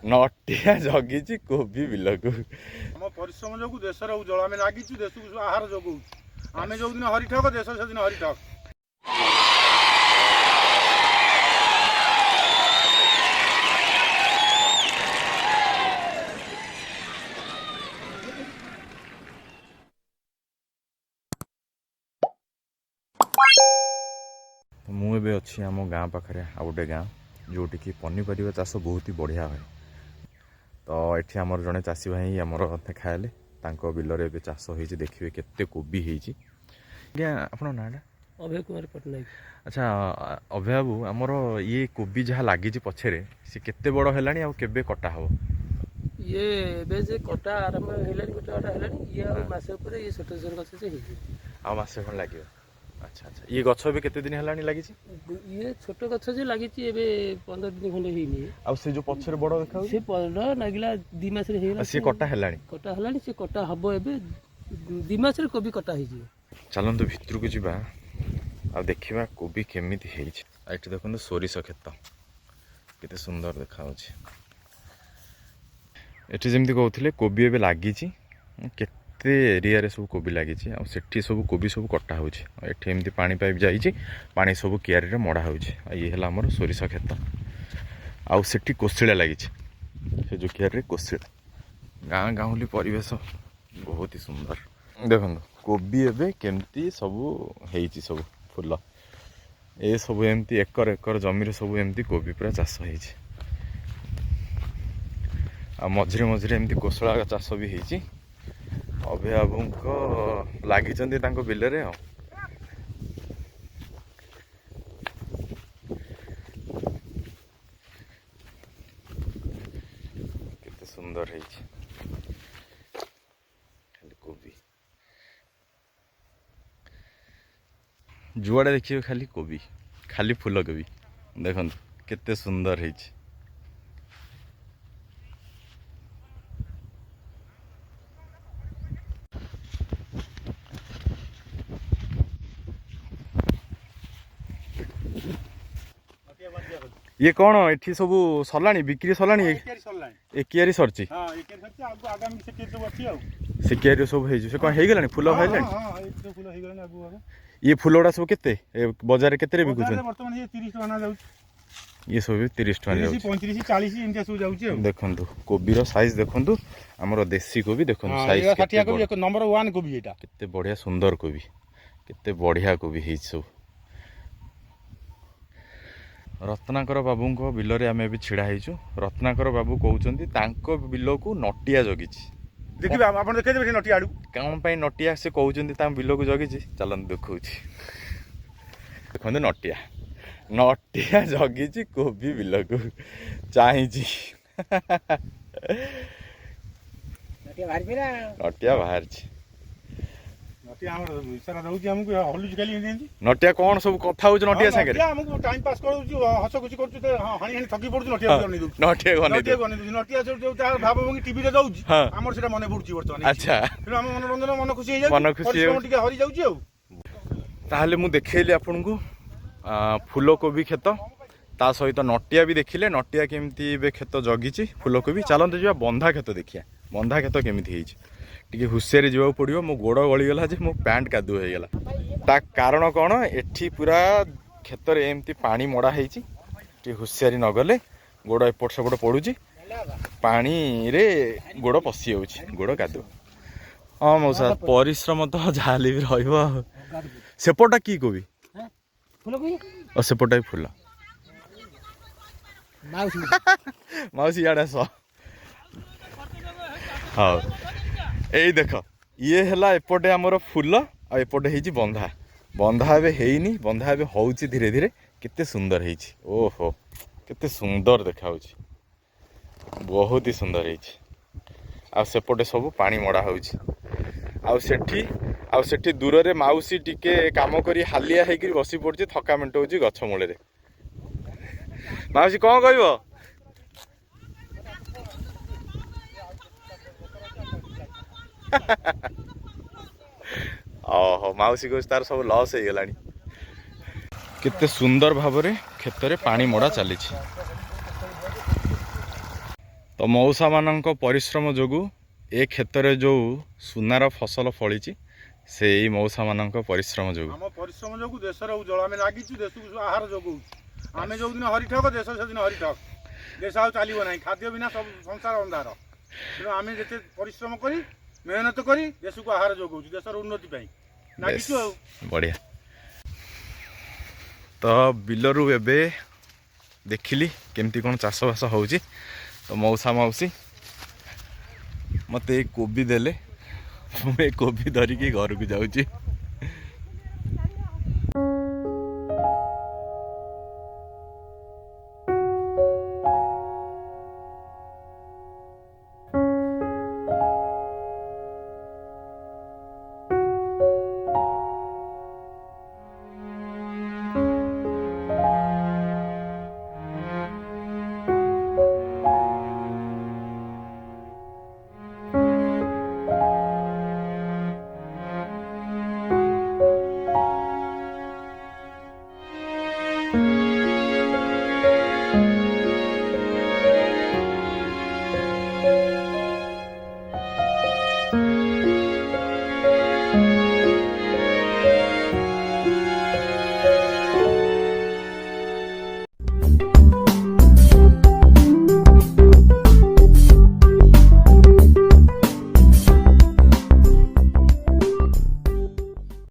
नटिया जगी कोबी बिलक आम परिश्रम जो देश उज्जवल आम लगी देश को आहार जगू आम जो दिन हरिठक देश से दिन हरिठक। मुझे अच्छी आम गाँ पाखे आ गए गाँ जोटि पनीपरिया चाष बहुत ही बढ़िया हुए। तो ये आमर जड़े चाषी भाई आमर देखाले बिलरे चाष हो देखिए केते कोबी होती। आज्ञा आप ना अभय कुमार पट्टनायक। अच्छा अभय बाबू आमर ये कोबी जहाँ लगी पछरे सी केते बड़ है केबे कटा हम ये जे कटा आरंभ है गोटे है ये मसे ये छोट छोट गछ से आ मसे खन लगे। अच्छा अच्छा ये गछ भी केते दिन है लगी ये छोट गछ जे लगी 15 दिन खंडे होइनी आ से जो पछरे बड़ देखा से बड़ नागिला 2 मास रे हेला से कटा है से कटा हबो एबे 2 मास रे कोबी कटा होई जी। चलतु भितर को जीवा आ देखा कोबी केमिति हेछि। एठी देखो सोरिष खेत केते सुंदर देखा एठी जेमती कहते कोबी एबे लागी केते एरिया रे सब कोबी लागी आ सेठी सब कोबी सब कटा होछि। एठी एमती पानी पाइप जाइछि पानी सब कियारी रे मड़ा होछि। ये हला हमर सोरिष खेत आ सेठी कोसिला लागी से जो कियारी रे कोसिला गाँ गाँवली परिवेश बहुत ही सुंदर। देखो कोबी एबे केमती सब हेछि सब फुल ए सब एमती एकर एकर जमी रे सब एमती कोबी पूरा चाष हेछि आ मझिरे मझिरे एमती कोसला चाष भी हेछि। अभय बाबू लागिचंदी तांको बिलरे आ केते सुंदर हेछि खाली कोबी जुआड़े देखिए खाली कोबी खाली फूल कोबी देखो केते सुंदर हेछि। ये कौन एठी सब सरलानी बिक्री सरलानी ए कियारी सरची से कियारी सब हे से कौन हे गेलानी फूल हेलानी ये फूलड़ा सब केते बाजार केते रे बिकुछन वर्तमान ये 30 टका जाउ ये सब 30 टका जाउ 35 40 इंडिया सब जाउ देखंतु कोबी रो साइज देखंतु हमरो देसी कोबी देखंतु साइज केते 60 कोबी नंबर 1 कोबी एटा केते बढ़िया सुंदर कोबी केते बढ़िया कोबी हे सब। रत्नाकर बाबू को बिलरे आम भी छिड़ा होइछु। रत्नाकर बाबू कहउचंती तांको बिल को नटिया जगिछि देखिबा आपण देखे देबे नटिया आडू कौन पाई नटिया से कहउचंती ता बिल को जगिछि चलन देखौछि देखंतु नटिया नटिया जगिछि कोबी बिल को चाहिछि नटिया बाहर छी नटिया हमर इशारा दउछि हमकु हलुज खाली देंती नटिया कोन सब कथा होछ नटिया संगे नटिया हमकु टाइम पास करउछि हस खुशी करछु त हानी हानी थकी पडछु नटिया गनि दउ नटिया गनि नटिया जो ता भाबभंगी टीवी रे दउछि हमर सेटा मने पडछि वर्तमान। अच्छा फिर हम मनोरंजन मन खुशी हे जाउ टिके हरि जाउछि आ ताहले मु देखैली आपनकु फूल कोबी खेत ता सहित नटिया भी देखिले नटिया केमती बे खेत जगिछि फूल कोबी। चलंत जिवा बंधा खेत देखिया बंधा खेत केमिति हेछि टिके हुसियारी जीवा पड़ियो मो गोड़ गली गला जे मो पैंट कादु हो गला ता कारण कौन एठी पूरा खेत रे एमती पानी मड़ा हेछि टिके हुसियारी न गले गोड़ एपट सेपट पड़ुछि पानी रे गोड़ पसी जाउछि गोड़ कादु। हाँ मौसा परिश्रम तो जाले भी रहिबो सेपटा की कोबी फूल कोबी और सेपटा भी फूल माउसी याडा स हाँ यही देख ये है एपटे आमर फूल आ एपटे हेछि बंधा बंधा एबे हेइनी बंधा एबे होउछि धीरे धीरे केते सुंदर हेछि। ओहो केते सुंदर देखा होछि बहुत ही सुंदर हेछि आ सेपटे सब पानी मड़ा होछि आ सेठी दूर रे माउसी टिके काम करी हालिया हेकि बसी पड़छि थका मेंट होछि गछ मूले रे। माउसी कोन कहबो ओहो माउसी को तार सब लॉस हो गलानी केते सुंदर भाव रे खेत रे पानी मड़ा चली तो मौसा मानक परिश्रम जोगु ए क्षेत्र जो सुनार फसल फली से मौसा मानक परिश्रम जोगु आम परिश्रम जो देशर उज्जवल आम लगी देश को आहार जोगाऊ आम जो दिन हरिठक देश से दिन हरिठक देश आ चलो ना खाद्य बिना सब संसार अंधार तेणु आम जिते परिश्रम करी मेहनत करी देश को आहार जोगाऊ देशर उन्नति लगी बढ़िया तो बिलरू एबे देखिली केमती कौन चाष बास हो तो मौसा मौसी मत कोबी देले मुझे कोबी धरिकी घर को जाऊँगी